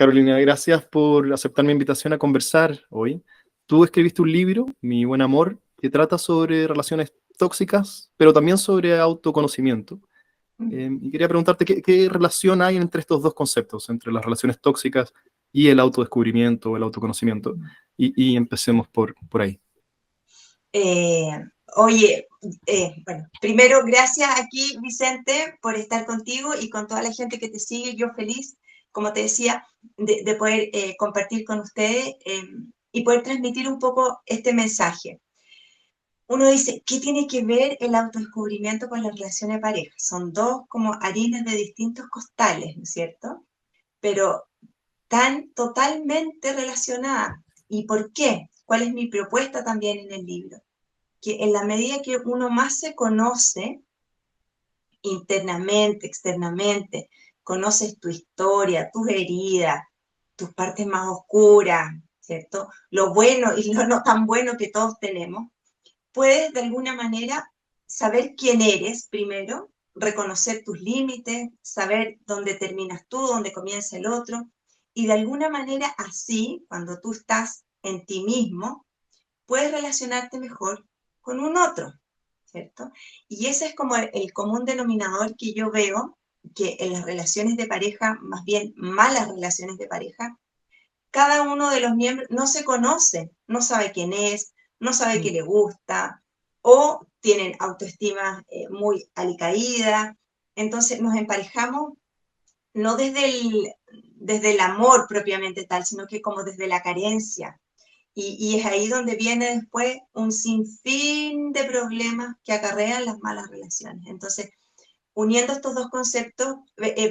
Carolina, gracias por aceptar mi invitación a conversar hoy. Tú escribiste un libro, Mi Buen Amor, que trata sobre relaciones tóxicas, pero también sobre autoconocimiento. Y quería preguntarte qué relación hay entre estos dos conceptos, entre las relaciones tóxicas y el autodescubrimiento, el autoconocimiento. Y empecemos por ahí. Eh, Oye, bueno, primero gracias aquí, Vicente, por estar contigo y con toda la gente que te sigue. Yo feliz, como te decía, de poder compartir con ustedes y poder transmitir un poco este mensaje. Uno dice, ¿qué tiene que ver el autodescubrimiento con la relación de pareja? Son dos como harinas de distintos costales, ¿no es cierto? Pero tan totalmente relacionadas. ¿Y por qué? ¿Cuál es mi propuesta también en el libro? Que en la medida que uno más se conoce internamente, externamente, conoces tu historia, tus heridas, tus partes más oscuras, ¿cierto? Lo bueno y lo no tan bueno que todos tenemos, puedes de alguna manera saber quién eres primero, reconocer tus límites, saber dónde terminas tú, dónde comienza el otro, y de alguna manera así, cuando tú estás en ti mismo, puedes relacionarte mejor con un otro, ¿cierto? Y ese es como el común denominador que yo veo, que en las relaciones de pareja, más bien malas relaciones de pareja, cada uno de los miembros no se conoce, no sabe quién es, no sabe qué le gusta, o tienen autoestima muy alicaída. Entonces nos emparejamos no desde el amor propiamente tal, sino que como desde la carencia. Y es ahí donde viene después un sinfín de problemas que acarrean las malas relaciones. Entonces, uniendo estos dos conceptos,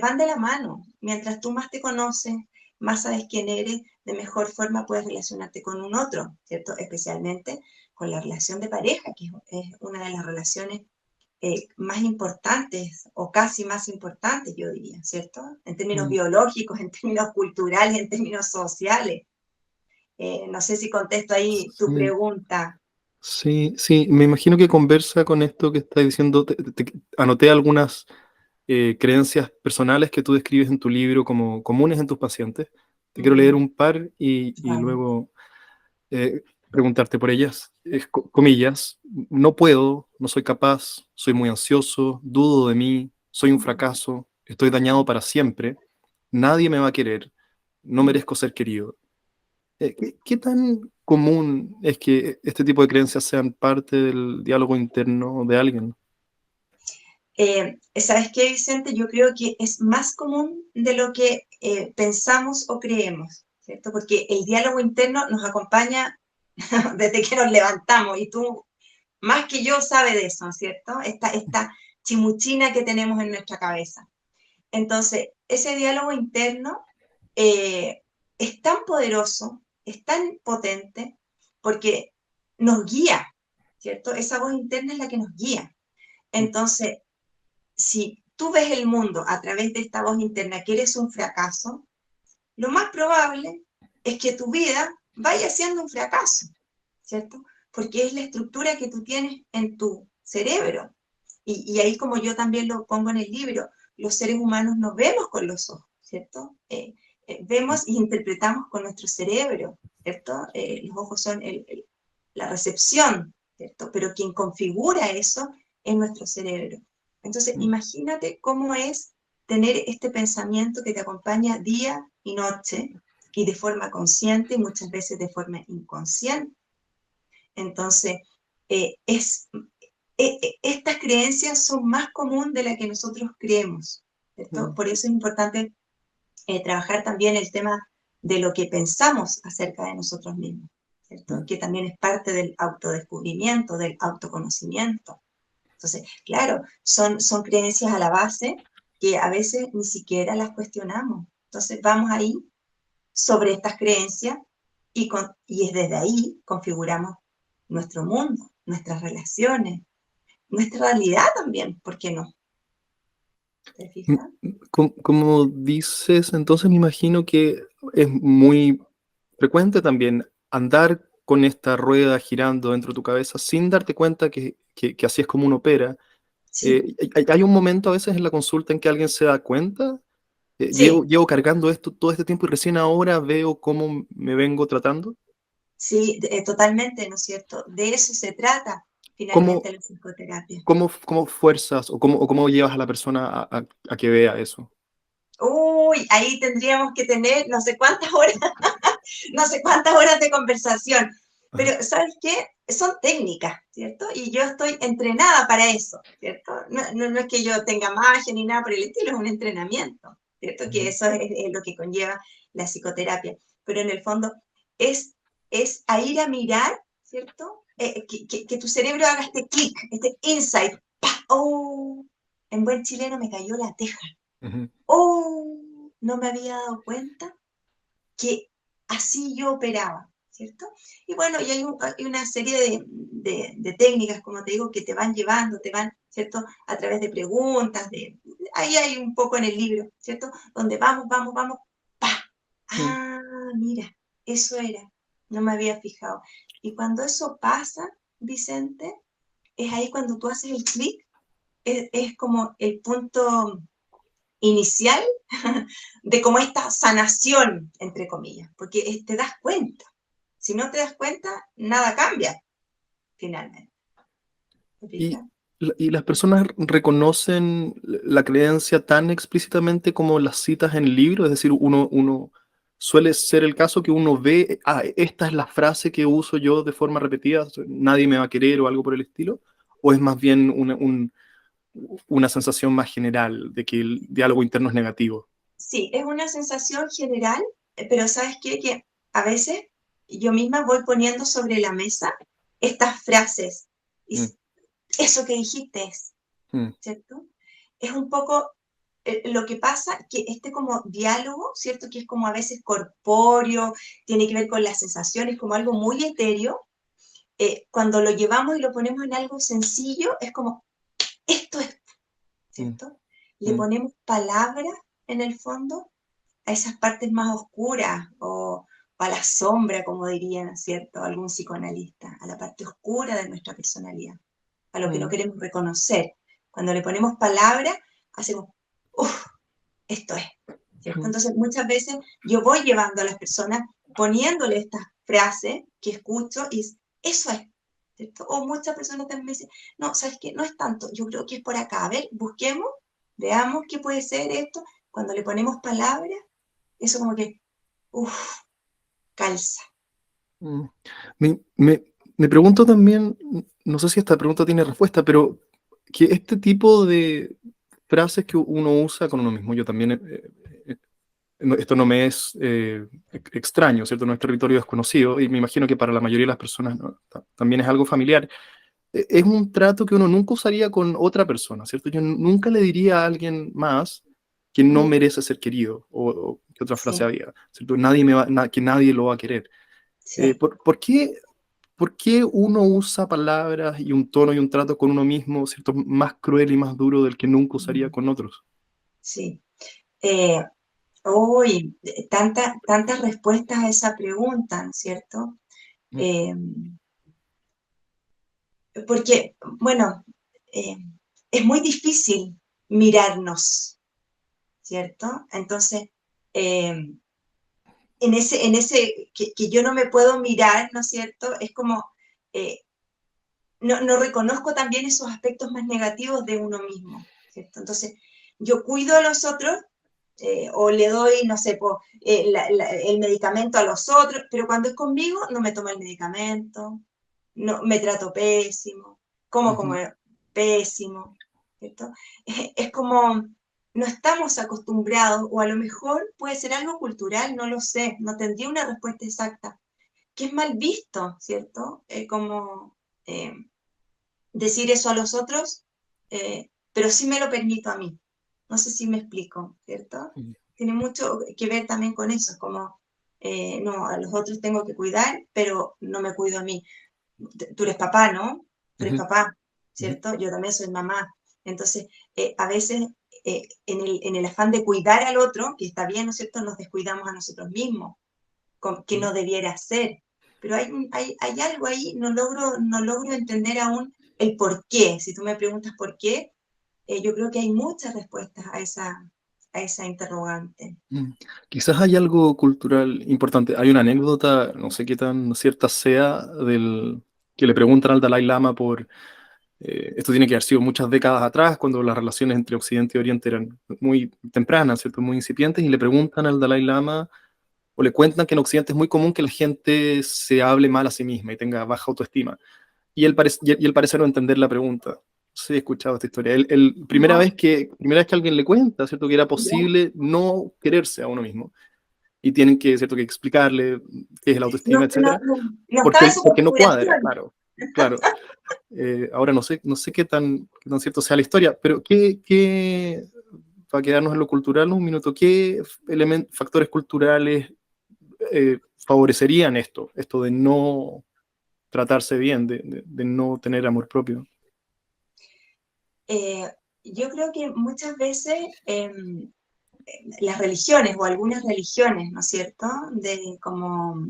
van de la mano. Mientras tú más te conoces, más sabes quién eres, de mejor forma puedes relacionarte con un otro, ¿cierto? Especialmente con la relación de pareja, que es una de las relaciones más importantes, o casi más importantes, yo diría, ¿cierto? En términos biológicos, en términos culturales, en términos sociales. No sé si contesto ahí tu Sí, pregunta. sí, me imagino que conversa con esto que estás diciendo. Anoté algunas creencias personales que tú describes en tu libro como comunes en tus pacientes. Te quiero leer un par y Vale. luego preguntarte por ellas. Comillas, no puedo, no soy capaz, soy muy ansioso, dudo de mí, soy un fracaso, estoy dañado para siempre, nadie me va a querer, no merezco ser querido. ¿Qué tan común es que este tipo de creencias sean parte del diálogo interno de alguien? ¿Sabes qué, Vicente? Yo creo que es más común de lo que pensamos o creemos, ¿cierto? Porque el diálogo interno nos acompaña desde que nos levantamos y tú, más que yo, sabes de eso, ¿cierto? Esta chimuchina que tenemos en nuestra cabeza. Entonces, ese diálogo interno eh, es tan poderoso, es tan potente, porque nos guía, ¿cierto? Esa voz interna es la que nos guía. Entonces, si tú ves el mundo a través de esta voz interna que eres un fracaso, lo más probable es que tu vida vaya siendo un fracaso, ¿cierto? Porque es la estructura que tú tienes en tu cerebro. Y ahí, como yo también lo pongo en el libro, los seres humanos nos vemos con los ojos, ¿cierto? Vemos y interpretamos con nuestro cerebro, ¿cierto? Los ojos son la recepción, ¿cierto? Pero quien configura eso es nuestro cerebro. Entonces, imagínate cómo es tener este pensamiento que te acompaña día y noche, y de forma consciente y muchas veces de forma inconsciente. Entonces, estas creencias son más comunes de las que nosotros creemos, ¿cierto? Por eso es importante trabajar también el tema de lo que pensamos acerca de nosotros mismos, ¿cierto? Que también es parte del autodescubrimiento, del autoconocimiento. Entonces, claro, son creencias a la base que a veces ni siquiera las cuestionamos. Entonces, vamos ahí sobre estas creencias y es desde ahí configuramos nuestro mundo, nuestras relaciones, nuestra realidad también, ¿por qué no? ¿Te fijas? Como dices, entonces me imagino que es muy frecuente también andar con esta rueda girando dentro de tu cabeza sin darte cuenta que así es como uno opera. Sí. Hay un momento a veces en la consulta en que alguien se da cuenta Sí, Llevo cargando esto todo este tiempo y recién ahora veo cómo me vengo tratando. sí, totalmente, ¿no es cierto? De eso se trata ¿Cómo, finalmente la psicoterapia. cómo fuerzas o cómo llevas a la persona a que vea eso? Uy, ahí tendríamos que tener no sé cuántas horas, no sé cuántas horas de conversación. Ajá. Pero, ¿sabes qué? Son técnicas, ¿cierto? Y yo estoy entrenada para eso, ¿cierto? No es que yo tenga magia ni nada por el estilo, es un entrenamiento, ¿cierto? Que Ujú. eso es lo que conlleva la psicoterapia. Pero en el fondo es, es a ir a mirar, ¿cierto? Que tu cerebro haga este clic, este insight. ¡Pah! ¡Oh! En buen chileno me cayó la teja. Ujú. ¡Oh! No me había dado cuenta que así yo operaba, ¿cierto? Y bueno, y hay una serie de técnicas, como te digo, que te van llevando, te van, ¿cierto? A través de preguntas, ahí hay un poco en el libro, ¿cierto? Donde vamos, vamos, vamos, ¡pa! Mm. Ah, mira, eso era, no me había fijado. Y cuando eso pasa, Vicente, es ahí cuando tú haces el clic, es como el punto inicial de como esta sanación, entre comillas, porque te das cuenta. Si no te das cuenta, nada cambia, finalmente. ¿Te Y, fijas? y las personas reconocen la creencia tan explícitamente como las citas en el libro, es decir, uno suele ser el caso que uno ve, esta es la frase que uso yo de forma repetida, nadie me va a querer o algo por el estilo, o es más bien una sensación más general de que el diálogo interno es negativo. Sí, es una sensación general, pero ¿sabes qué? Que a veces yo misma voy poniendo sobre la mesa estas frases. Y Mm, eso que dijiste es, mm, ¿cierto? Es un poco lo que pasa, que este como diálogo, ¿cierto? Que es como a veces corpóreo, tiene que ver con las sensaciones, como algo muy etéreo, cuando lo llevamos y lo ponemos en algo sencillo, es como, esto es, mm, ¿cierto? Le mm, ponemos palabras en el fondo a esas partes más oscuras o a la sombra, como diría, ¿cierto? Algún psicoanalista, a la parte oscura de nuestra personalidad, a lo que no mm, queremos reconocer. Cuando le ponemos palabras, hacemos, uff, esto es, ¿cierto? mm, Entonces muchas veces yo voy llevando a las personas poniéndole estas frases que escucho y eso es, ¿cierto? O muchas personas también me dicen, no, ¿sabes qué? No es tanto, yo creo que es por acá, a ver, busquemos, veamos qué puede ser esto. Cuando le ponemos palabras, eso como que, uff, calza. mm. Me pregunto también, no sé si esta pregunta tiene respuesta, pero que este tipo de frases que uno usa con uno mismo, yo también, esto no me es extraño, ¿cierto? No es territorio desconocido y me imagino que para la mayoría de las personas, ¿no? También es algo familiar. Es un trato que uno nunca usaría con otra persona, ¿cierto? Yo nunca le diría a alguien más que no Mm, merece ser querido o que otra frase sí, había, ¿cierto? Nadie me va, que nadie lo va a querer. sí. ¿Por qué uno usa palabras y un tono y un trato con uno mismo, ¿cierto? Más cruel y más duro del que nunca usaría Mm, con otros? sí. Eh, Uy, tantas respuestas a esa pregunta, ¿no es cierto? Mm, Eh, Porque, bueno, eh, es muy difícil mirarnos, ¿cierto? Entonces, eh, en ese que yo no me puedo mirar, ¿no es cierto? Es como, eh, no reconozco también esos aspectos más negativos de uno mismo, ¿cierto? Entonces, yo cuido a los otros o le doy, no sé, el medicamento a los otros, pero cuando es conmigo no me tomo el medicamento, no, me trato pésimo, como ujú, pésimo, ¿cierto? Es como, no estamos acostumbrados, o a lo mejor puede ser algo cultural, no lo sé, no tendría una respuesta exacta, que es mal visto, ¿cierto? Como eh, decir eso a los otros, pero sí me lo permito a mí. No sé si me explico, ¿cierto? mm, Tiene mucho que ver también con eso, como, no, a los otros tengo que cuidar, pero no me cuido a mí. Tú eres papá, ¿no? Tú eres ujú, papá, ujú, ¿cierto? Yo también soy mamá. Entonces, a veces, en el afán de cuidar al otro, que está bien, ¿no es cierto?, nos descuidamos a nosotros mismos, que mm. no debiera ser. Pero hay algo ahí, no logro entender aún el por qué. Si tú me preguntas por qué, yo creo que hay muchas respuestas a esa interrogante. Mm. Quizás hay algo cultural importante. Hay una anécdota, no sé qué tan cierta sea, que le preguntan al Dalai Lama por, esto tiene que haber sido muchas décadas atrás, cuando las relaciones entre Occidente y Oriente eran muy tempranas, ¿cierto? Muy incipientes, y le preguntan al Dalai Lama, o le cuentan que en Occidente es muy común que la gente se hable mal a sí misma y tenga baja autoestima. Y él parece no entender la pregunta. Sí, he escuchado esta historia. No, Primera vez que alguien le cuenta, ¿cierto? Que era ya. posible no quererse a uno mismo. Y tienen que, ¿cierto? Que explicarle qué es la autoestima, etcétera. No estaba en Porque, su porque no cuadra, configuración. claro. Claro. Ahora no sé qué tan cierto sea la historia, pero para quedarnos en lo cultural un minuto, ¿qué factores culturales favorecerían esto de no tratarse bien, de no tener amor propio? Eh, yo creo que muchas veces las religiones o algunas religiones, ¿no es cierto? De como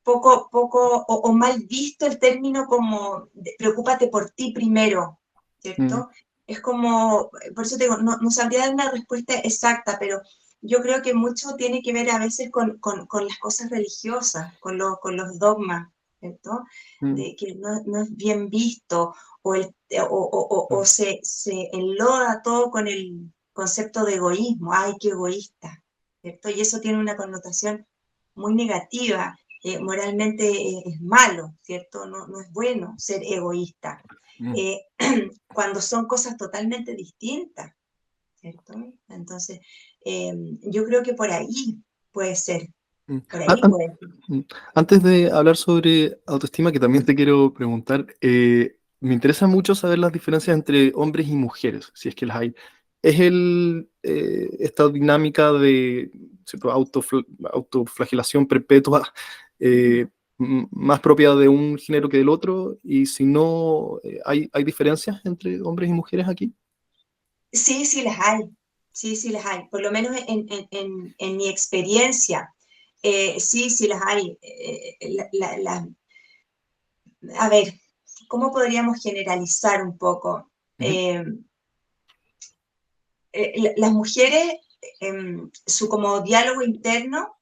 o mal visto el término como preocúpate por ti primero, Mm, ¿cierto? Es como, por eso te digo, no sabría dar una respuesta exacta, pero yo creo que mucho tiene que ver a veces con las cosas religiosas, con los dogmas, ¿cierto? mm, De que no es bien visto o, o claro. se enloda todo con el concepto de egoísmo, ay, qué egoísta, ¿cierto? Y eso tiene una connotación muy negativa, moralmente es malo, ¿cierto? No es bueno ser egoísta. Mm, Eh, cuando son cosas totalmente distintas, ¿cierto? Entonces, yo creo que por ahí puede ser, mm. por Ah, ahí puede ser. mm. Antes de hablar sobre autoestima, que también te quiero preguntar, me interesa mucho saber las diferencias entre hombres y mujeres, si es que las hay. ¿Es esta dinámica de, ¿cierto? Autoflagelación perpetua más propia de un género que del otro? Y si no, ¿hay diferencias entre hombres y mujeres aquí? Sí, sí las hay, sí, sí las hay, por lo menos en mi experiencia, sí, sí las hay. A ver, ¿cómo podríamos generalizar un poco? Ujú, Las mujeres, su como diálogo interno,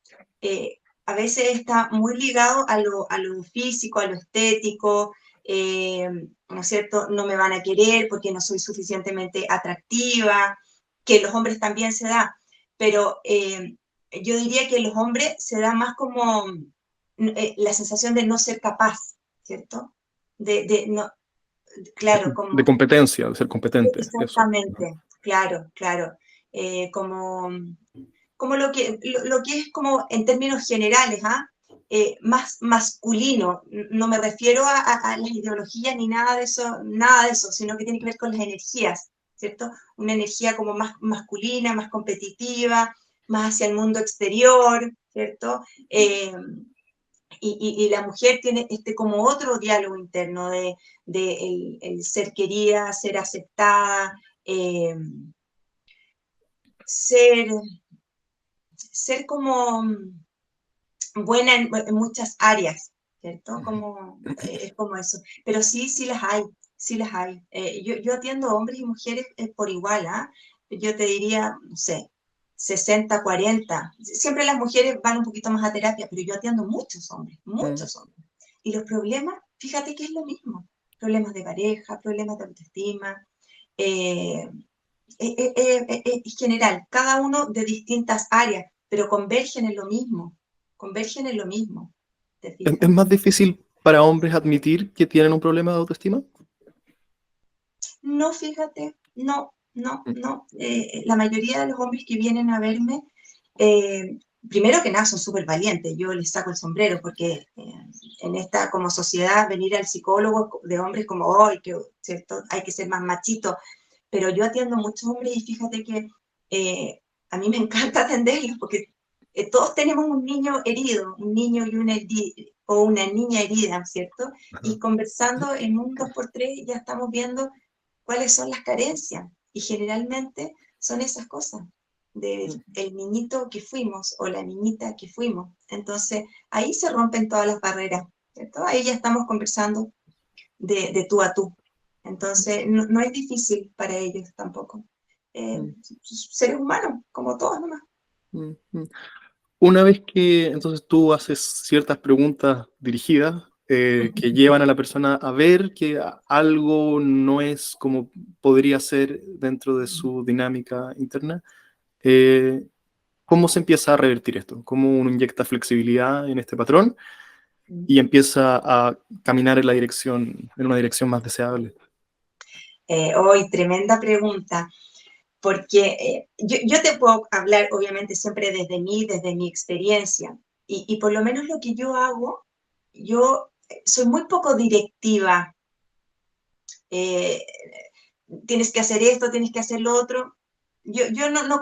a veces está muy ligado a lo físico, a lo estético, ¿no es cierto? No me van a querer porque no soy suficientemente atractiva, que los hombres también se da, pero yo diría que los hombres se da más como la sensación de no ser capaz, ¿cierto? De no, claro, de como competencia, de ser competente, eso. Ujú. exactamente, claro, claro. Como, como lo que es como en términos generales, ¿ah? Más masculino. No me refiero a las ideologías ni nada de eso, sino que tiene que ver con las energías, ¿cierto? Una energía como más masculina, más competitiva, más hacia el mundo exterior, ¿cierto? Y la mujer tiene este como otro diálogo interno de el ser querida, ser aceptada, eh, ser, ser como buena en muchas áreas, ¿cierto? Como, es como eso. Pero sí, sí las hay, sí las hay. Yo atiendo hombres y mujeres por igual, ¿ah? Yo te diría, no sé, 60-40. Siempre las mujeres van un poquito más a terapia, pero yo atiendo muchos hombres, Mm. muchos hombres. Y los problemas, fíjate que es lo mismo. Problemas de pareja, problemas de autoestima, eh, es general, cada uno de distintas áreas, pero convergen en lo mismo, ¿te ¿Es fijas? más difícil para hombres admitir que tienen un problema de autoestima? No, fíjate, Mm, no. La mayoría de los hombres que vienen a verme, eh, primero que nada, son súper valientes. Yo les saco el sombrero porque en esta como sociedad venir al psicólogo de hombres como hoy, que ¿cierto? Hay que ser más machito, pero yo atiendo a muchos hombres y fíjate que a mí me encanta atenderlos porque todos tenemos un niño herido, un niño y o una niña herida, ¿cierto? ajá. Y conversando en un 2x3 ya estamos viendo cuáles son las carencias. Y generalmente son esas cosas, del el niñito que fuimos o la niñita que fuimos. Entonces, ahí se rompen todas las barreras, ¿cierto? Ahí ya estamos conversando de tú a tú. Entonces, no es difícil para ellos tampoco. mm, seres humanos, como todos nomás. mm, mm. Una vez que entonces tú haces ciertas preguntas dirigidas que llevan a la persona a ver que algo no es como podría ser dentro de su dinámica interna, eh, ¿cómo se empieza a revertir esto? ¿Cómo uno inyecta flexibilidad en este patrón y empieza a caminar en la dirección, en una dirección más deseable? Hoy, tremenda pregunta, porque yo te puedo hablar obviamente siempre desde mí, desde mi experiencia, y por lo menos lo que yo hago, yo soy muy poco directiva. eh, Tienes que hacer esto, tienes que hacer lo otro. Yo no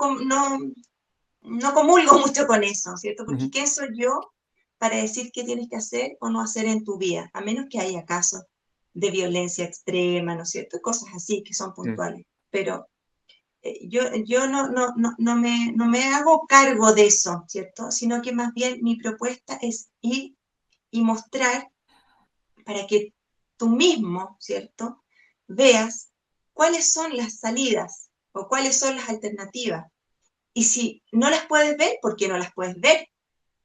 comulgo mucho con eso, ¿cierto? Porque Ujú, ¿quién soy yo para decir qué tienes que hacer o no hacer en tu vida? A menos que haya casos de violencia extrema, ¿no es cierto? Cosas así que son mm, puntuales. Pero yo no me hago cargo de eso, ¿cierto? Sino que más bien mi propuesta es ir y mostrar para que tú mismo, ¿cierto? Veas cuáles son las salidas o cuáles son las alternativas. Y si no las puedes ver, ¿por qué no las puedes ver?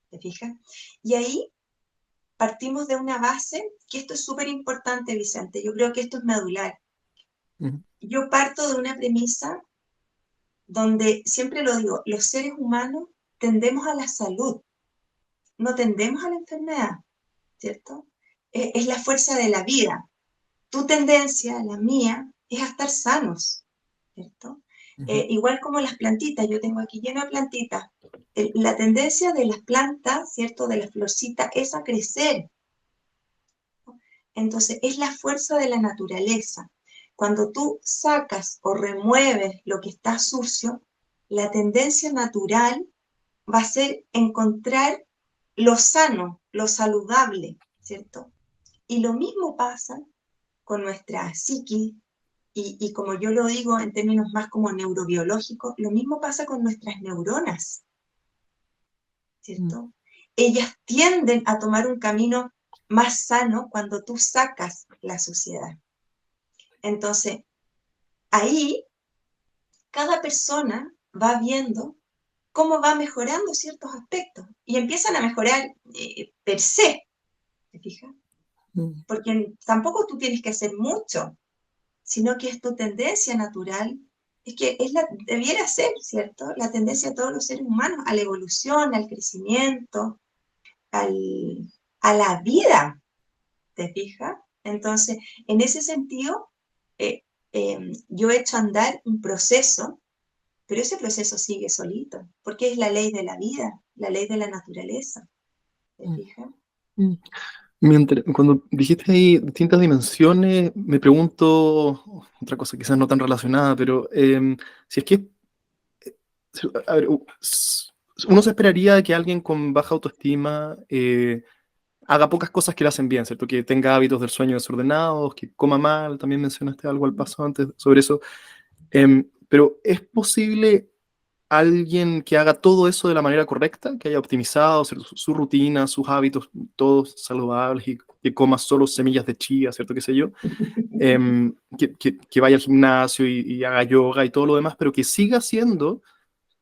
¿Te fijas? Y ahí partimos de una base, que esto es súper importante, Vicente, yo creo que esto es medular. ujú, Yo parto de una premisa donde, siempre lo digo, los seres humanos tendemos a la salud, no tendemos a la enfermedad, ¿cierto? Es la fuerza de la vida. Tu tendencia, la mía, es a estar sanos, ¿cierto? ujú, Igual como las plantitas, yo tengo aquí lleno de plantitas. La tendencia de las plantas, ¿cierto? De la florcita es a crecer. Entonces, es la fuerza de la naturaleza. Cuando tú sacas o remueves lo que está sucio, la tendencia natural va a ser encontrar lo sano, lo saludable, ¿cierto? Y lo mismo pasa con nuestra psiquis, y como yo lo digo en términos más como neurobiológicos, lo mismo pasa con nuestras neuronas, mm, ¿cierto? Ellas tienden a tomar un camino más sano cuando tú sacas la suciedad. Entonces, ahí cada persona va viendo cómo va mejorando ciertos aspectos y empiezan a mejorar per se, ¿te fijas? mm, Porque tampoco tú tienes que hacer mucho, sino que es tu tendencia natural, es que debiera ser, ¿cierto? La tendencia de todos los seres humanos a la evolución, al crecimiento, al, a la vida, ¿te fijas? Entonces, en ese sentido, eh, yo he hecho andar un proceso, pero ese proceso sigue solito, porque es la ley de la vida, la ley de la naturaleza, ¿te mm, fijas? mm. Cuando dijiste ahí distintas dimensiones, me pregunto otra cosa quizás no tan relacionada, pero si es que, a ver, uno se esperaría que alguien con baja autoestima haga pocas cosas que le hacen bien, ¿cierto? Que tenga hábitos del sueño desordenados, que coma mal, también mencionaste algo al paso antes sobre eso. Pero ¿es posible alguien que haga todo eso de la manera correcta, que haya optimizado su rutina, sus hábitos, todos saludables y que coma solo semillas de chía, ¿cierto? ¿Qué sé yo? Que vaya al gimnasio y haga yoga y todo lo demás, pero que siga siendo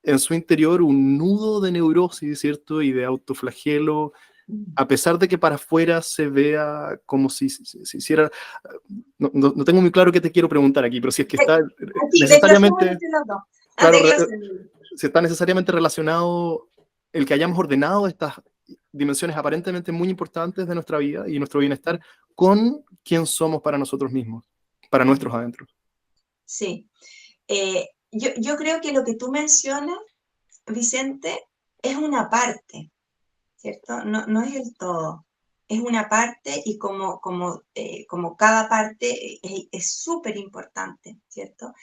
en su interior un nudo de neurosis, ¿cierto? Y de autoflagelo, a pesar de que para afuera se vea como si hiciera... No tengo muy claro qué te quiero preguntar aquí, pero si es que está Aquí, desglosemos necesariamente, entre los dos. claro, Desglosemos. si está necesariamente relacionado el que hayamos ordenado estas dimensiones aparentemente muy importantes de nuestra vida y nuestro bienestar con quién somos para nosotros mismos, para nuestros adentros. Sí. Yo creo que lo que tú mencionas, Vicente, es una parte, ¿cierto? No es el todo. Es una parte y como cada parte es súper importante, ¿cierto?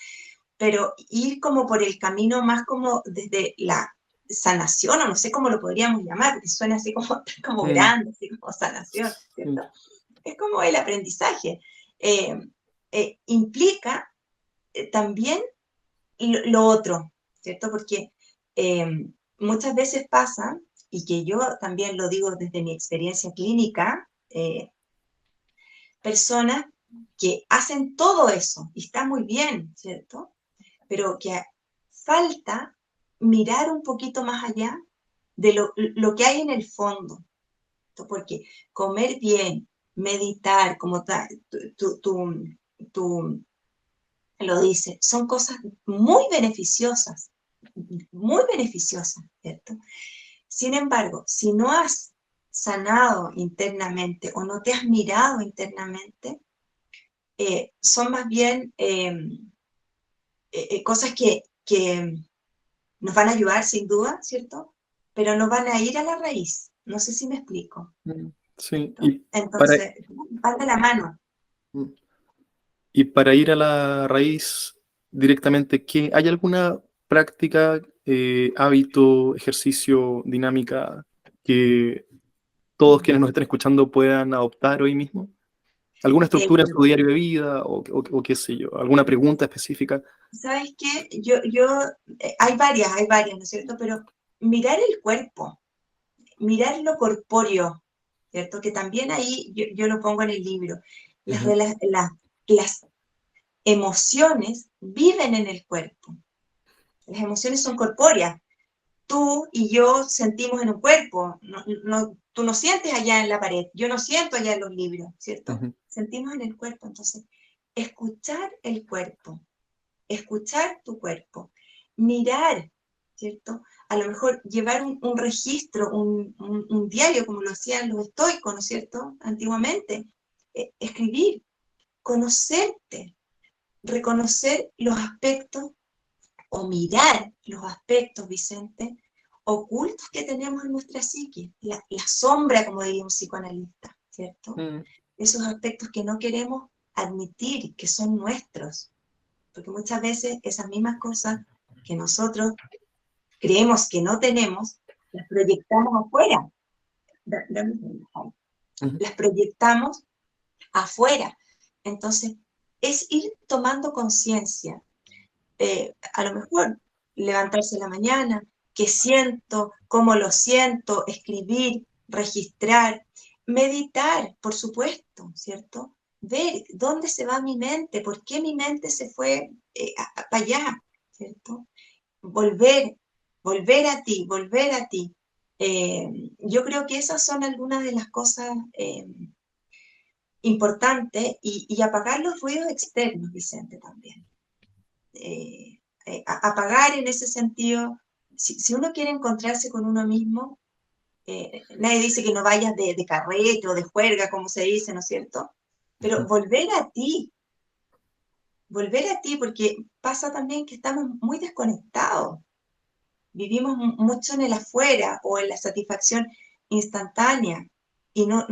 Pero ir como por el camino más como desde la sanación, o no sé cómo lo podríamos llamar, porque suena así como, como Mm, grande, así como sanación, mm, ¿cierto? Es como el aprendizaje. Eh, Implica también lo otro, ¿cierto? Porque eh, muchas veces pasa, y que yo también lo digo desde mi experiencia clínica, personas que hacen todo eso, y está muy bien, ¿cierto? Pero que falta mirar un poquito más allá de lo que hay en el fondo. Porque comer bien, meditar, como tú lo dices, son cosas muy beneficiosas, ¿cierto? Sin embargo, si no has sanado internamente o no te has mirado internamente, son más bien cosas que nos van a ayudar sin duda, ¿cierto? Pero no van a ir a la raíz. No sé si me explico. Sí, ¿Cierto? para, Entonces, van de la mano. y para ir a la raíz directamente, ¿hay alguna práctica, hábito, ejercicio, dinámica que todos quienes nos estén escuchando puedan adoptar hoy mismo? ¿Alguna estructura en su diario de vida o qué sé yo? ¿Alguna pregunta específica? ¿Sabes qué? Hay varias, ¿no es cierto? Pero mirar el cuerpo, mirar lo corpóreo, ¿cierto? Que también ahí yo lo pongo en el libro. Las, Ujú, rela- las emociones viven en el cuerpo. Las emociones son corpóreas. Tú y yo sentimos en un cuerpo. Tú no sientes allá en la pared, yo no siento allá en los libros, ¿cierto? ujú, Sentimos en el cuerpo. Entonces, escuchar el cuerpo, escuchar tu cuerpo, mirar, ¿cierto? A lo mejor llevar un registro, un diario, como lo hacían los estoicos, ¿no es cierto? Antiguamente. Escribir, conocerte, reconocer los aspectos o mirar los aspectos, Vicente, ocultos que tenemos en nuestra psique, la sombra, como diría un psicoanalista, ¿cierto? mm, Esos aspectos que no queremos admitir que son nuestros, porque muchas veces esas mismas cosas que nosotros creemos que no tenemos, las proyectamos afuera. ujú, Las proyectamos afuera. Entonces, es ir tomando conciencia. A lo mejor levantarse en la mañana, qué siento, cómo lo siento, escribir, registrar, meditar, por supuesto, ¿cierto? Ver dónde se va mi mente, por qué mi mente se fue para allá, ¿cierto? Volver, volver a ti. Yo creo que esas son algunas de las cosas importantes y apagar los ruidos externos, Vicente, también. Apagar en ese sentido, si uno quiere encontrarse con uno mismo, nadie dice que no vayas de carrete o de juerga, como se dice, ¿no es cierto? Pero ujú, volver a ti, porque pasa también que estamos muy desconectados, vivimos mucho en el afuera o en la satisfacción instantánea y no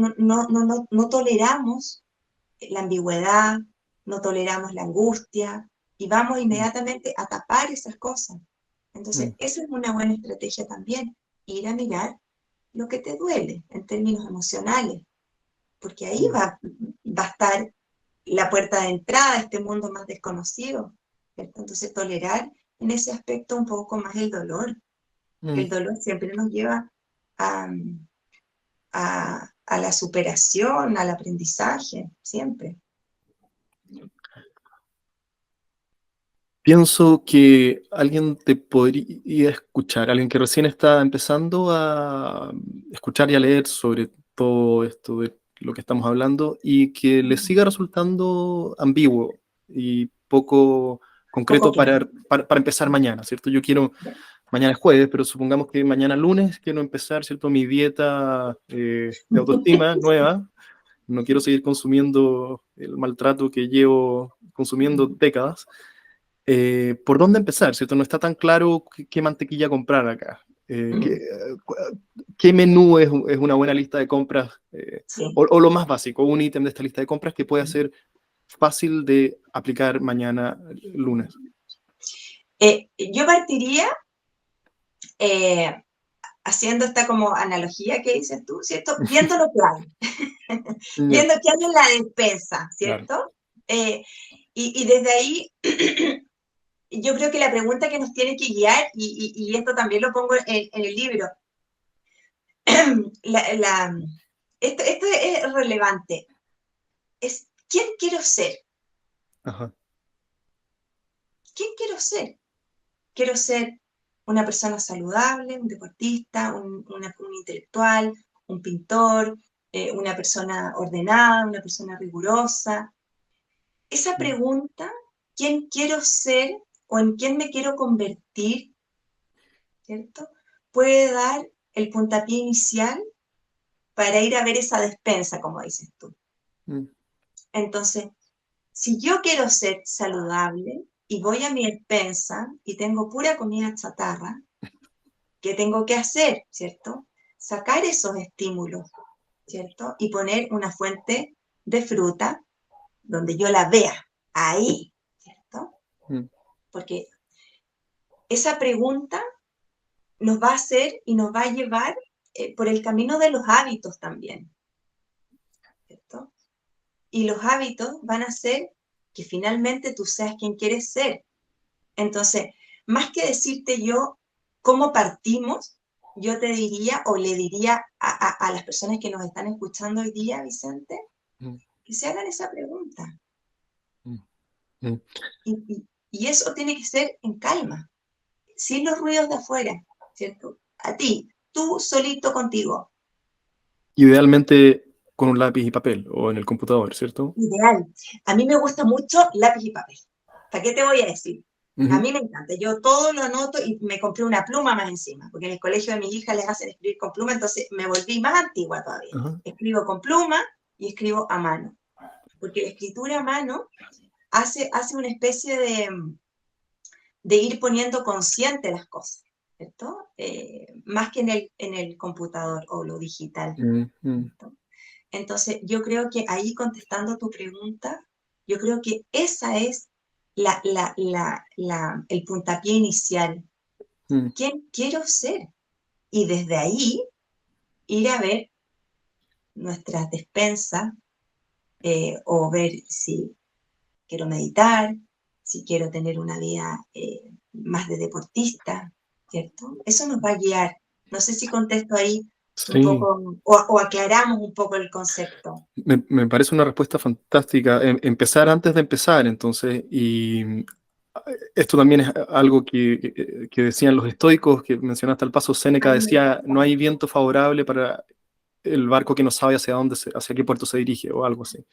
toleramos la ambigüedad, no toleramos la angustia y vamos mm, inmediatamente a tapar esas cosas. Entonces, mm, esa es una buena estrategia también, ir a mirar lo que te duele en términos emocionales, porque ahí mm, va a estar la puerta de entrada a este mundo más desconocido, ¿cierto? Entonces, tolerar en ese aspecto un poco más el dolor, que mm. el dolor siempre nos lleva a, a la superación, al aprendizaje, siempre. Pienso que alguien te podría escuchar, alguien que recién está empezando a escuchar y a leer sobre todo esto de lo que estamos hablando y que le siga resultando ambiguo y poco Poco concreto claro. para empezar mañana, ¿cierto? Yo quiero, mañana es jueves, pero supongamos que mañana lunes quiero empezar, ¿cierto? Mi dieta de autoestima nueva. No quiero seguir consumiendo el maltrato que llevo consumiendo décadas. ¿Por dónde empezar? ¿Cierto? No está tan claro qué mantequilla comprar acá. ¿Qué menú es una buena lista de compras? Sí. O lo más básico, un ítem de esta lista de compras que pueda ser fácil de aplicar mañana lunes. Yo partiría eh, haciendo esta como analogía que dices tú, ¿cierto? Viendo lo que hay, Ya, viendo qué hay en la despensa, claro. ¿cierto? Eh, y desde ahí, yo creo que la pregunta que nos tiene que guiar, y esto también lo pongo en el libro, la, la, esto es relevante, es ¿quién quiero ser? Ajá. ¿Quién quiero ser? quiero ser una persona saludable, un deportista, un intelectual, un pintor, una persona ordenada, una persona rigurosa. Esa pregunta, ¿quién quiero ser o en quién me quiero convertir? ¿Cierto? Puede dar el puntapié inicial para ir a ver esa despensa, como dices tú. Mm. Entonces, si yo quiero ser saludable y voy a mi despensa y tengo pura comida chatarra, ¿qué tengo que hacer? ¿Cierto? Sacar esos estímulos, ¿cierto? Y poner una fuente de fruta donde yo la vea, ahí, ¿cierto? Mm. Porque esa pregunta nos va a hacer y nos va a llevar por el camino de los hábitos también, ¿cierto? Y los hábitos van a hacer que finalmente tú seas quien quieres ser. Entonces, más que decirte yo cómo partimos, yo te diría o le diría a las personas que nos están escuchando hoy día, Vicente, Mm. que se hagan esa pregunta. Mm. Mm. Y eso tiene que ser en calma, sin los ruidos de afuera, ¿cierto? A ti, tú solito contigo. Idealmente con un lápiz y papel o en el computador, ¿cierto? Ideal. A mí me gusta mucho lápiz y papel. ¿Para qué te voy a decir? A Ujú. mí me encanta. Yo todo lo anoto y me compré una pluma más encima, porque en el colegio de mis hijas les hacen escribir con pluma, entonces me volví más antigua todavía. Ajá. Escribo con pluma y escribo a mano, porque la escritura a mano hace una especie de ir poniendo consciente las cosas, ¿cierto? Más que en el computador o lo digital, Mm. Mm. ¿cierto? Entonces, yo creo que ahí contestando tu pregunta, yo creo que esa es el puntapié inicial. Mm. ¿Quién quiero ser? Y desde ahí ir a ver nuestras despensas o ver si quiero meditar, si quiero tener una vida más de deportista, ¿cierto? Eso nos va a guiar. No sé si contesto ahí un Sí, poco o aclaramos un poco el concepto. me parece una respuesta fantástica. Empezar antes de empezar, entonces, y esto también es algo que decían los estoicos, que mencionaste al paso, A Séneca mí me decía, no encanta, hay viento favorable para el barco que no sabe hacia dónde, hacia qué puerto se dirige o algo así.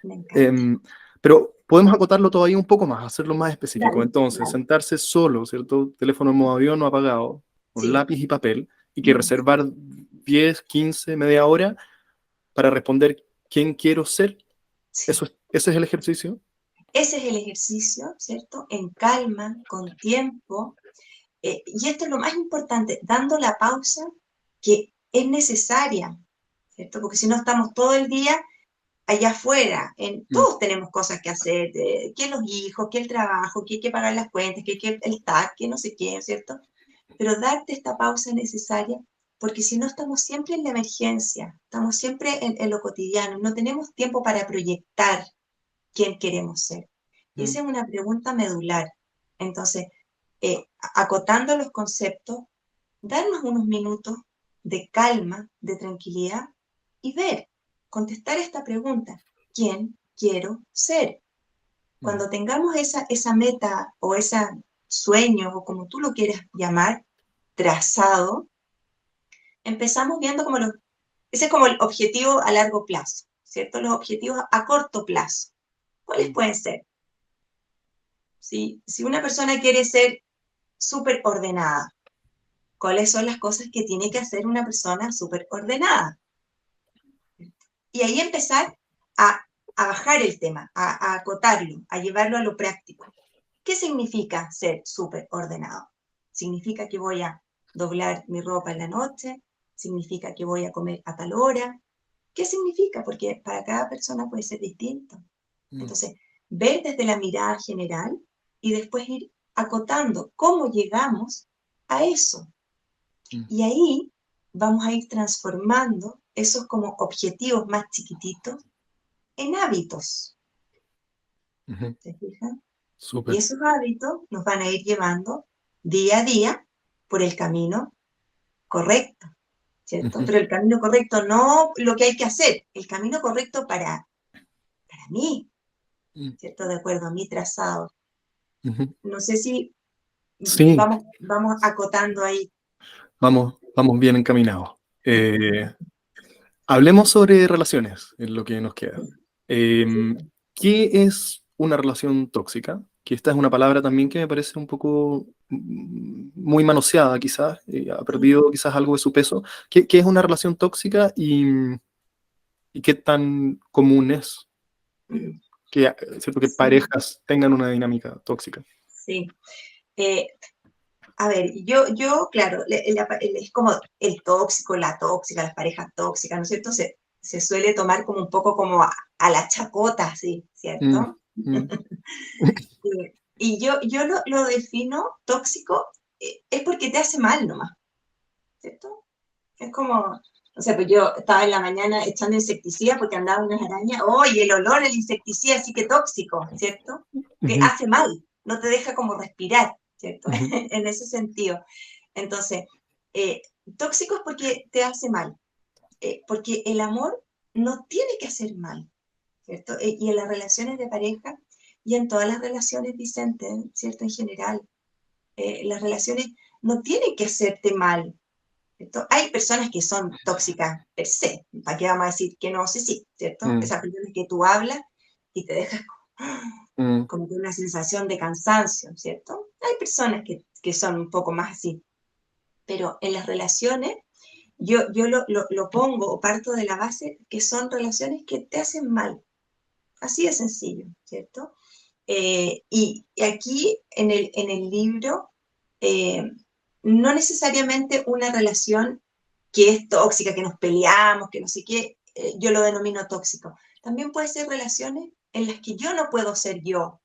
me encanta. Em, pero podemos acotarlo todavía un poco más, hacerlo más específico. Dale, Entonces, dale. sentarse solo, ¿cierto? Teléfono en modo avión no apagado, con Sí. lápiz y papel, y que Mm, reservar 10, 15, media hora para responder quién quiero ser. sí. Ese es el ejercicio. Ese es el ejercicio, ¿cierto? En calma, con tiempo. Y esto es lo más importante, dando la pausa que es necesaria, ¿cierto? Porque si no estamos todo el día allá afuera, Mm. todos tenemos cosas que hacer, que los hijos, que el trabajo, que hay que pagar las cuentas, que el TAC, que no sé qué, ¿cierto? Pero darte esta pausa necesaria, porque si no estamos siempre en la emergencia, estamos siempre en lo cotidiano, no tenemos tiempo para proyectar quién queremos ser. Y Mm. esa es una pregunta medular. Entonces, acotando los conceptos, darnos unos minutos de calma, de tranquilidad y ver, contestar esta pregunta, ¿quién quiero ser? Mm. Cuando tengamos esa meta o ese sueño o como tú lo quieras llamar, trazado, empezamos viendo como ese es como el objetivo a largo plazo, ¿cierto? Los objetivos a corto plazo. ¿Cuáles Mm. pueden ser? Si una persona quiere ser súper ordenada, ¿cuáles son las cosas que tiene que hacer una persona súper ordenada? Y ahí empezar a, a bajar el tema, a acotarlo, a llevarlo a lo práctico. ¿Qué significa ser súper ordenado? ¿Significa que voy a doblar mi ropa en la noche? ¿Significa que voy a comer a tal hora? ¿Qué significa? Porque para cada persona puede ser distinto. Mm. Entonces, ver desde la mirada general y después ir acotando cómo llegamos a eso. Mm. Y ahí vamos a ir transformando esos como objetivos más chiquititos en hábitos. Ujú. ¿Se fijan? Y Súper. esos hábitos nos van a ir llevando día a día por el camino correcto, ¿cierto? Ujú. Pero el camino correcto no lo que hay que hacer, el camino correcto para mí, Mm. ¿cierto? De acuerdo a mi trazado. Ujú. No sé si Sí, vamos acotando ahí. vamos bien encaminados. Hablemos sobre relaciones, en lo que nos queda. ¿Sí? ¿Qué es una relación tóxica? Que esta es una palabra también que me parece un poco muy manoseada, quizás, ha perdido quizás algo de su peso. ¿Qué es una relación tóxica y qué tan común es eh, Mm, ¿cierto? Que sí, parejas tengan una dinámica tóxica? sí. Eh, a ver, claro, es como el tóxico, la tóxica, las parejas tóxicas, ¿no es cierto? Se suele tomar como un poco como a la chacota, ¿sí? Mm, ¿Cierto? mm, Y yo lo defino tóxico, es porque te hace mal nomás, ¿cierto? Es como, o sea, pues yo estaba en la mañana echando insecticida porque andaban unas arañas, ¡oye, el olor del insecticida sí que tóxico!, ¿cierto? Que ujú, hace mal, no te deja como respirar, ¿cierto? ujú, En ese sentido. Entonces, eh, tóxico es porque te hace mal, porque el amor no tiene que hacer mal, ¿cierto? Y en las relaciones de pareja y en todas las relaciones, Vicente, ¿cierto? En general, las relaciones no tienen que hacerte mal. ¿Cierto? Hay personas que son tóxicas per se, ¿para qué vamos a decir que no? Sí, sí, ¿cierto? mm, Esas personas que tú hablas y te dejas mm, como que una sensación de cansancio, ¿cierto? Hay personas que son un poco más así, pero en las relaciones yo lo pongo o parto de la base que son relaciones que te hacen mal, así de sencillo, ¿cierto? Y aquí en el libro, eh, no necesariamente una relación que es tóxica, que nos peleamos, que no sé qué, yo lo denomino tóxico. También puede ser relaciones en las que yo no puedo ser yo,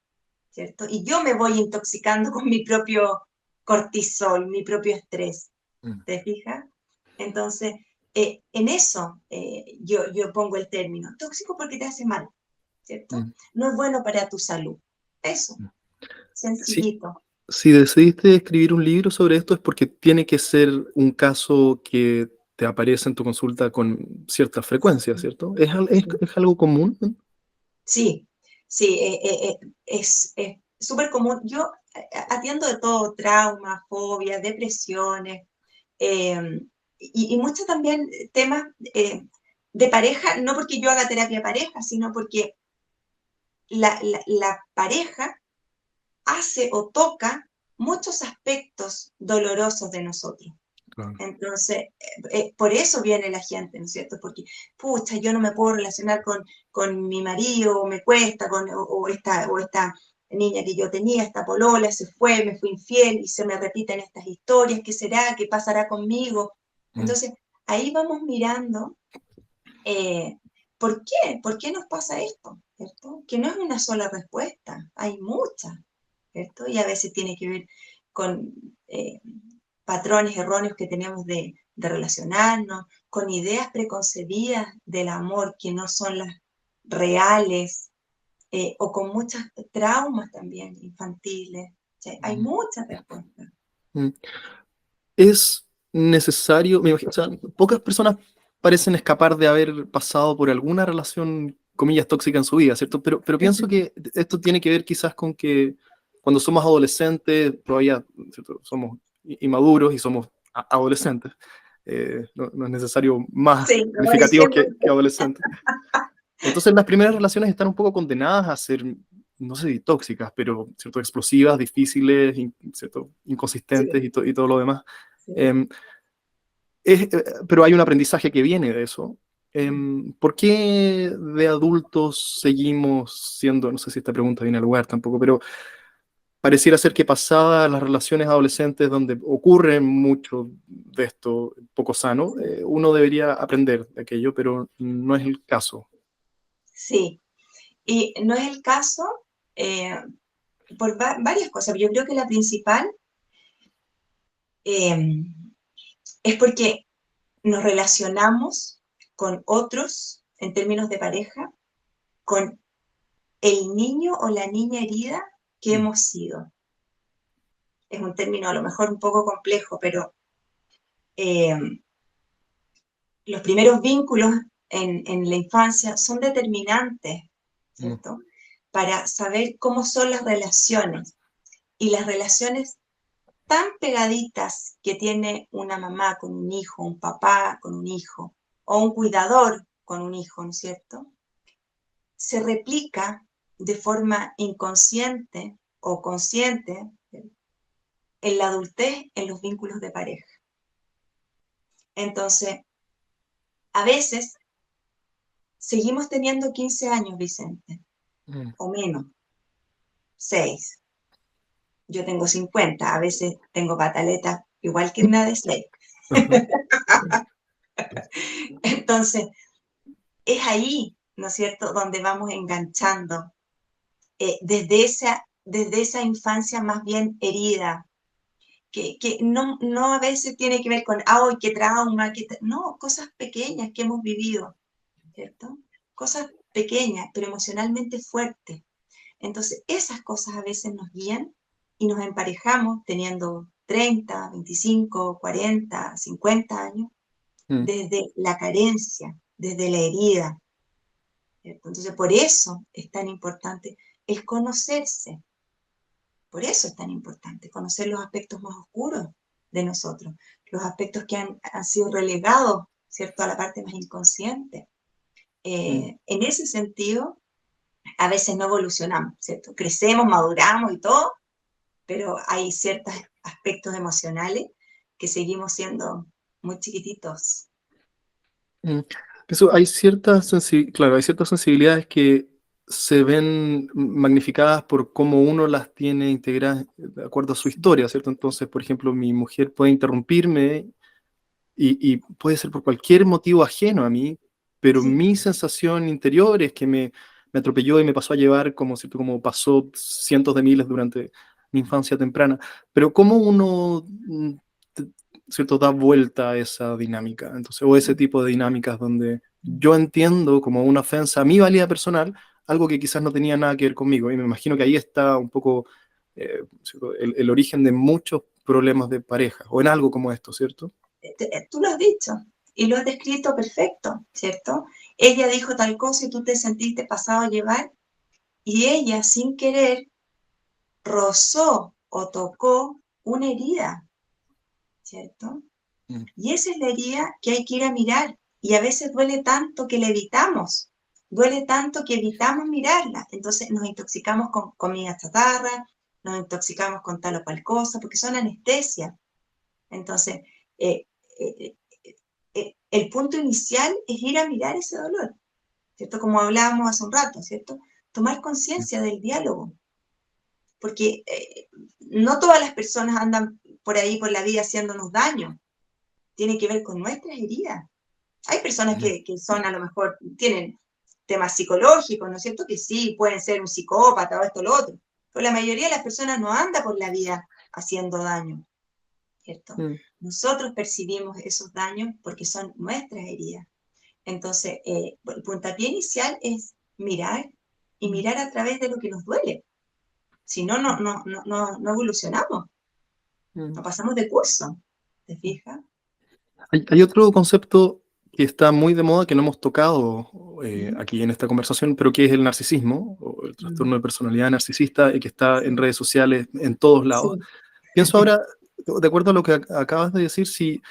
¿cierto? Y yo me voy intoxicando con mi propio cortisol, mi propio estrés, mm, ¿te fijas? Entonces, en eso yo pongo el término tóxico porque te hace mal, ¿cierto? mm, No es bueno para tu salud. Eso, mm. Sí, sencillito. si decidiste escribir un libro sobre esto es porque tiene que ser un caso que te aparece en tu consulta con cierta frecuencia, ¿cierto? ¿Es algo común? Sí, sí, es súper común. Yo atiendo de todo, traumas, fobias, depresiones, eh, y muchos también temas de pareja, no porque yo haga terapia de pareja, sino porque la pareja hace o toca muchos aspectos dolorosos de nosotros. Claro. Entonces, por eso viene la gente, ¿no es cierto? Porque, pucha, yo no me puedo relacionar con mi marido, o me cuesta, o esta niña que yo tenía, esta polola, se fue, me fue infiel y se me repiten estas historias, ¿qué será? ¿Qué pasará conmigo? Mm, Entonces, ahí vamos mirando, eh, ¿por qué? ¿Por qué nos pasa esto? ¿Cierto? Que no es una sola respuesta, hay muchas, ¿cierto? Y a veces tiene que ver con patrones erróneos que tenemos de relacionarnos, con ideas preconcebidas del amor que no son las reales, o con muchos traumas también infantiles. O sea, hay mm, muchas respuestas. mm. Es necesario, me imagino, o sea, pocas personas parecen escapar de haber pasado por alguna relación, comillas, tóxica en su vida, ¿cierto? Pero pienso que esto tiene que ver quizás con que cuando somos adolescentes, todavía, ¿cierto? Somos inmaduros y somos adolescentes. No es necesario más Sí, calificativos adolescente. que adolescentes. Entonces las primeras relaciones están un poco condenadas a ser, no sé si tóxicas, pero ¿cierto? Explosivas, difíciles, ¿cierto? Inconsistentes Sí, y todo lo demás. sí. Em, pero hay un aprendizaje que viene de eso. ¿Por qué de adultos seguimos siendo, no sé si esta pregunta viene al lugar tampoco, pero pareciera ser que pasadas las relaciones adolescentes donde ocurre mucho de esto poco sano, uno debería aprender de aquello, pero no es el caso. Sí, y no es el caso eh, por varias cosas. Yo creo que la principal eh, es porque nos relacionamos con otros en términos de pareja, con el niño o la niña herida que Mm, hemos sido. Es un término a lo mejor un poco complejo, pero eh, los primeros vínculos en la infancia son determinantes, mm, ¿cierto? Para saber cómo son las relaciones. Y las relaciones tan pegaditas que tiene una mamá con un hijo, un papá con un hijo, o un cuidador con un hijo, ¿no es cierto? Se replica de forma inconsciente o consciente en la adultez en los vínculos de pareja. Entonces, a veces seguimos teniendo 15 años, Vicente, Mm. o menos, 6. Yo tengo 50, a veces tengo pataletas igual que una de 6. Ajá. Entonces, es ahí, ¿no es cierto?, donde vamos enganchando desde esa infancia más bien herida, que no a veces tiene que ver con, ¡ay, qué trauma! No, cosas pequeñas que hemos vivido, ¿cierto? Cosas pequeñas, pero emocionalmente fuertes. Entonces, esas cosas a veces nos guían y nos emparejamos teniendo 30, 25, 40, 50 años, Mm. desde la carencia, desde la herida, ¿cierto? Entonces, por eso es tan importante el conocerse. Por eso es tan importante conocer los aspectos más oscuros de nosotros, los aspectos que han sido relegados, ¿cierto?, a la parte más inconsciente. Mm. En ese sentido, a veces no evolucionamos, ¿cierto? Crecemos, maduramos y todo, pero hay ciertos aspectos emocionales que seguimos siendo muy chiquititos. Mm. Eso, hay ciertas claro, hay ciertas sensibilidades que se ven magnificadas por cómo uno las tiene integradas de acuerdo a su Sí, historia, ¿cierto? Entonces, por ejemplo, mi mujer puede interrumpirme y puede ser por cualquier motivo ajeno a mí, pero sí, mi sensación interior es que me atropelló y me pasó a llevar, como, ¿cierto? Como pasó cientos de miles durante mi infancia temprana. Pero ¿cómo uno, te- ¿cierto? Da vuelta a esa dinámica? Entonces, o ese tipo de dinámicas donde yo entiendo como una ofensa a mi valía personal, algo que quizás no tenía nada que ver conmigo. Y me imagino que ahí está un poco ¿cierto? El origen de muchos problemas de pareja, o en algo como esto, ¿cierto? tú lo has dicho y lo has descrito perfecto, ¿cierto? Ella dijo tal cosa y tú te sentiste pasado a llevar y ella sin querer rozó o tocó una herida, ¿cierto? Mm. Y esa es la herida que hay que ir a mirar. Y a veces duele tanto que la evitamos. Duele tanto que evitamos mirarla. Entonces nos intoxicamos con comida chatarra, nos intoxicamos con tal o cual cosa, porque son anestesia. Entonces, eh, eh, el punto inicial es ir a mirar ese dolor, ¿cierto? Como hablábamos hace un rato, ¿cierto? Tomar conciencia del diálogo, porque no todas las personas andan por ahí por la vida haciéndonos daño, tiene que ver con nuestras heridas. Hay personas Mm. que son a lo mejor, tienen temas psicológicos, ¿no es cierto? Que sí, pueden ser un psicópata o esto o lo otro, pero la mayoría de las personas no anda por la vida haciendo daño, ¿cierto? Mm. Nosotros percibimos esos daños porque son nuestras heridas. Entonces, el puntapié inicial es mirar y mirar a través de lo que nos duele. Si no, no evolucionamos, Mm. no pasamos de curso, ¿te fijas? Hay otro concepto que está muy de moda que no hemos tocado ¿Mm? aquí en esta conversación, pero que es el narcisismo o el trastorno Mm. de personalidad narcisista y que está en Sí, redes sociales en todos lados. sí. Pienso ahora, de acuerdo a lo que acabas de decir, si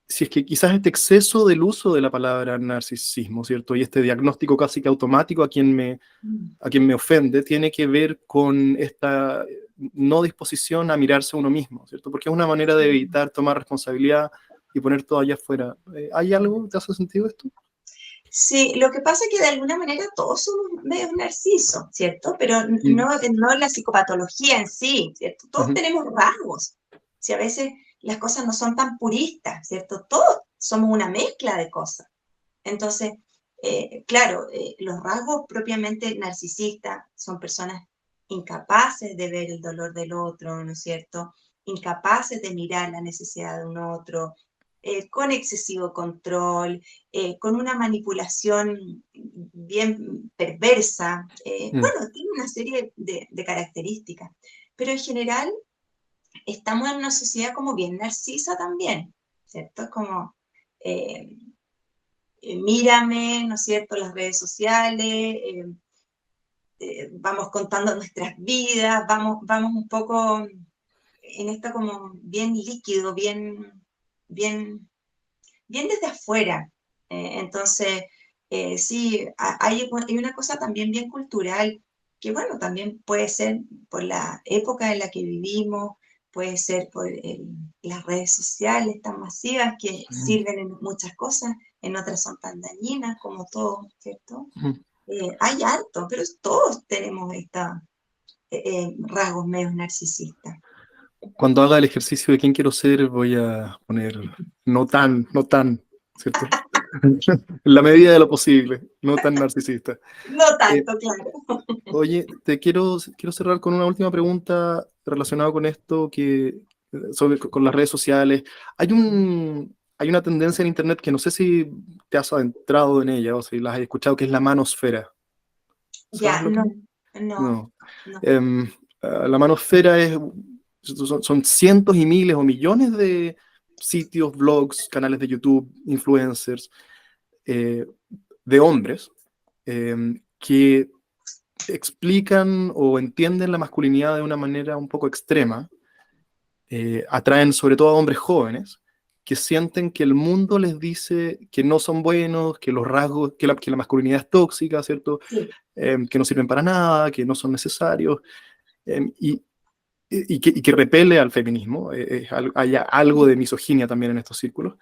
es que quizás este exceso del uso de la palabra narcisismo, ¿cierto? Y este diagnóstico casi que automático Mm. a quien me ofende, tiene que ver con esta no disposición a mirarse a uno mismo, ¿cierto? Porque es una manera de evitar tomar responsabilidad y poner todo allá afuera. ¿Hay algo? ¿Te hace sentido esto? Sí, lo que pasa es que de alguna manera todos somos medio narcisos, ¿cierto? Pero Mm. no la psicopatología en sí, ¿cierto? Todos Ujú. tenemos rasgos. Si a veces las cosas no son tan puristas, ¿cierto? Todos somos una mezcla de cosas. Entonces, claro, los rasgos propiamente narcisistas son personas incapaces de ver el dolor del otro, ¿no es cierto? Incapaces de mirar la necesidad de un otro, con excesivo control, con una manipulación bien perversa. Mm. Bueno, tiene una serie de características, pero en general estamos en una sociedad como bien narcisa también, ¿cierto? Es como... eh, mírame, ¿no es cierto?, las redes sociales, vamos contando nuestras vidas, vamos un poco en esto como bien líquido, bien, bien desde afuera. Entonces, sí, hay una cosa también bien cultural, que bueno, también puede ser por la época en la que vivimos, puede ser por las redes sociales tan masivas que Mm, sirven en muchas cosas, en otras son tan dañinas como todo, ¿cierto? mm. Hay harto, pero todos tenemos rasgos medios narcisistas. Cuando haga el ejercicio de quién quiero ser, voy a poner no tan, ¿cierto? En la medida de lo posible, no tan narcisista. No Eh, tanto, claro. Oye, quiero cerrar con una última pregunta relacionada con esto, con las redes sociales. Hay una tendencia en Internet que no sé si te has adentrado en ella o si la has escuchado, que es la manosfera. ¿Sabes Ya, lo que no, es? no, No. no. Em, la manosfera son cientos y miles o millones de sitios, blogs, canales de YouTube, influencers, eh, de hombres que explican o entienden la masculinidad de una manera un poco extrema. Atraen sobre todo a hombres jóvenes que sienten que el mundo les dice que no son buenos, que los rasgos, que la masculinidad es tóxica, ¿cierto? Sí, Que no sirven para nada, que no son necesarios, eh, y, y que repele al feminismo. Hay algo de misoginia también en estos círculos.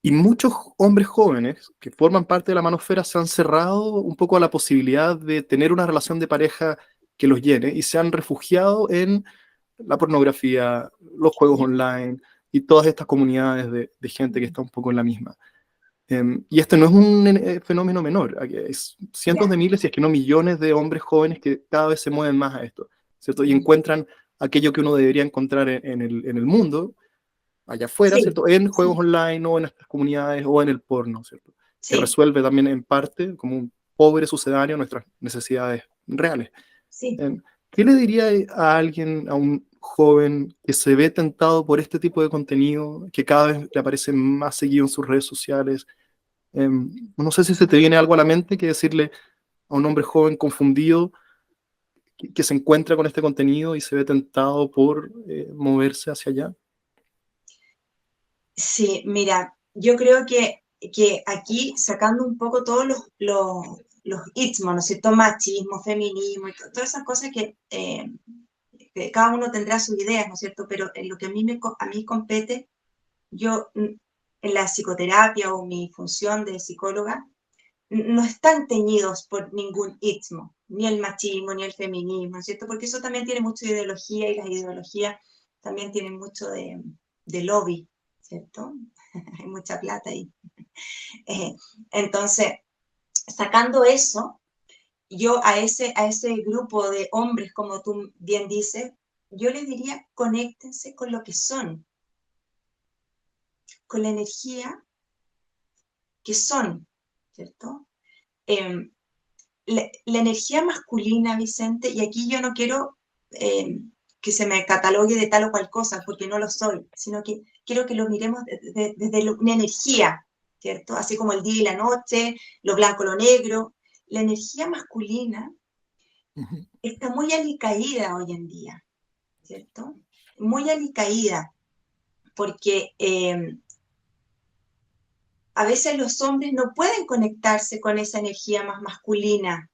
Y muchos hombres jóvenes que forman parte de la manosfera se han cerrado un poco a la posibilidad de tener una relación de pareja que los llene y se han refugiado en la pornografía, los juegos ya, online y todas estas comunidades de gente que está un poco en la misma. Y este no es un fenómeno menor, aquí hay cientos de ya. miles, si es que no millones de hombres jóvenes que cada vez se mueven más a esto, ¿cierto? Y encuentran aquello que uno debería encontrar en el mundo, allá afuera, Sí, ¿cierto? En juegos sí, online o en estas comunidades o en el porno, ¿cierto? Que sí, resuelve también en parte, como un pobre sucedáneo, nuestras necesidades reales. sí. Em, ¿Qué le diría a alguien, a un joven que se ve tentado por este tipo de contenido, que cada vez le aparece más seguido en sus redes sociales? No sé si se te viene algo a la mente que decirle a un hombre joven confundido que se encuentra con este contenido y se ve tentado por moverse hacia allá. Sí, mira, yo creo que aquí sacando un poco todos los ismos, ¿no es cierto? Machismo, feminismo, y todas esas cosas que cada uno tendrá sus ideas, ¿no es cierto? Pero en lo que a mí compete, yo en la psicoterapia o mi función de psicóloga, no están teñidos por ningún ismo, ni el machismo, ni el feminismo, ¿no es cierto? Porque eso también tiene mucha ideología y las ideologías también tienen mucho de lobby, ¿cierto? Hay mucha plata ahí. Eh, entonces, sacando eso, yo a ese grupo de hombres, como tú bien dices, yo les diría, conéctense con lo que son, con la energía que son, ¿cierto? Eh, la energía masculina, Vicente, y aquí yo no quiero eh, que se me catalogue de tal o cual cosa, porque no lo soy, sino que quiero que lo miremos desde una energía, ¿cierto? Así como el día y la noche, lo blanco, lo negro. La energía masculina Ujú. está muy alicaída hoy en día, ¿cierto? Muy alicaída, porque a veces los hombres no pueden conectarse con esa energía más masculina.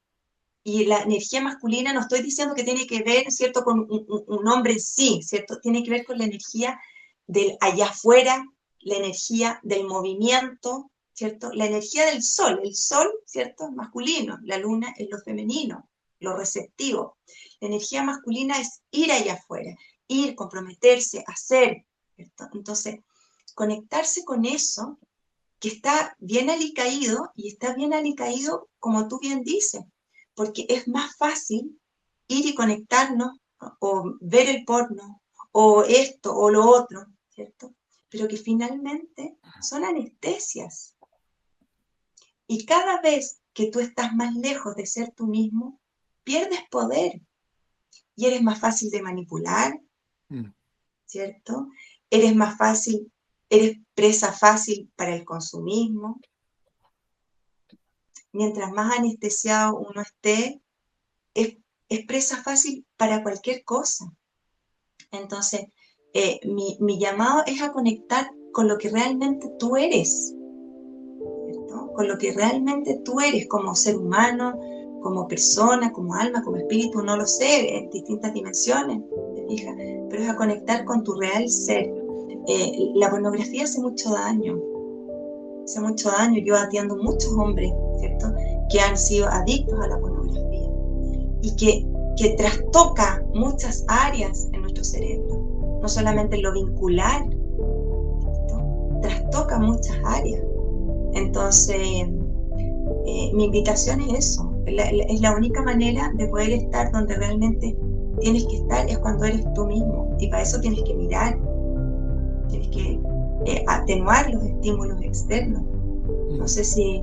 Y la energía masculina no estoy diciendo que tiene que ver, ¿cierto?, con un hombre en sí, ¿cierto? Tiene que ver con la energía del allá afuera, la energía del movimiento, ¿cierto? La energía del sol, el sol, ¿cierto?, es masculino, la luna es lo femenino, lo receptivo. La energía masculina es ir allá afuera, ir, comprometerse, hacer, ¿cierto? Entonces, conectarse con eso que está bien alicaído y está bien alicaído, como tú bien dices, porque es más fácil ir y conectarnos o ver el porno o esto o lo otro, ¿cierto? Pero que finalmente son anestesias. Y cada vez que tú estás más lejos de ser tú mismo, pierdes poder y eres más fácil de manipular, Mm. ¿cierto? Eres más fácil, eres presa fácil para el consumismo. Mientras más anestesiado uno esté, es, es presa fácil para cualquier cosa. Entonces, mi llamado es a conectar con lo que realmente tú eres, ¿cierto? Con lo que realmente tú eres como ser humano, como persona, como alma, como espíritu, no lo sé, en distintas dimensiones, ¿te fijas? Pero es a conectar con tu real ser. La pornografía hace mucho daño. Hace mucho daño. Yo atiendo muchos hombres, ¿cierto?, que han sido adictos a la pornografía y que trastoca muchas áreas en nuestro cerebro, no solamente en lo vincular, ¿cierto? Trastoca muchas áreas. Entonces, mi invitación es eso, es la única manera de poder estar donde realmente tienes que estar, es cuando eres tú mismo, y para eso tienes que mirar, tienes que atenuar los estímulos externos. No sé si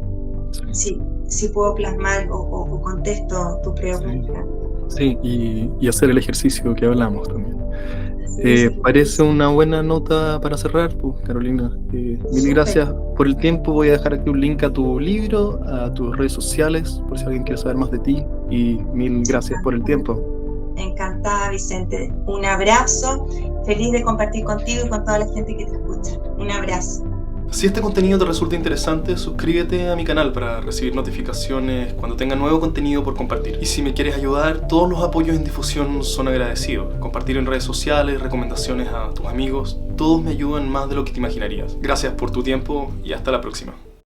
puedo plasmar o contesto tu pregunta. Sí, y hacer el ejercicio que hablamos también. Sí, Parece una buena nota para cerrar, pues, Carolina. Mil súper. gracias por el tiempo. Voy a dejar aquí un link a tu libro, a tus redes sociales, por si alguien quiere saber más de ti. Y mil gracias por el tiempo. Encantada, Vicente. Un abrazo. Feliz de compartir contigo y con toda la gente que te escucha. Un abrazo. Si este contenido te resulta interesante, suscríbete a mi canal para recibir notificaciones cuando tenga nuevo contenido por compartir. Y si me quieres ayudar, todos los apoyos en difusión son agradecidos. Compartir en redes sociales, recomendaciones a tus amigos, todos me ayudan más de lo que te imaginarías. Gracias por tu tiempo y hasta la próxima.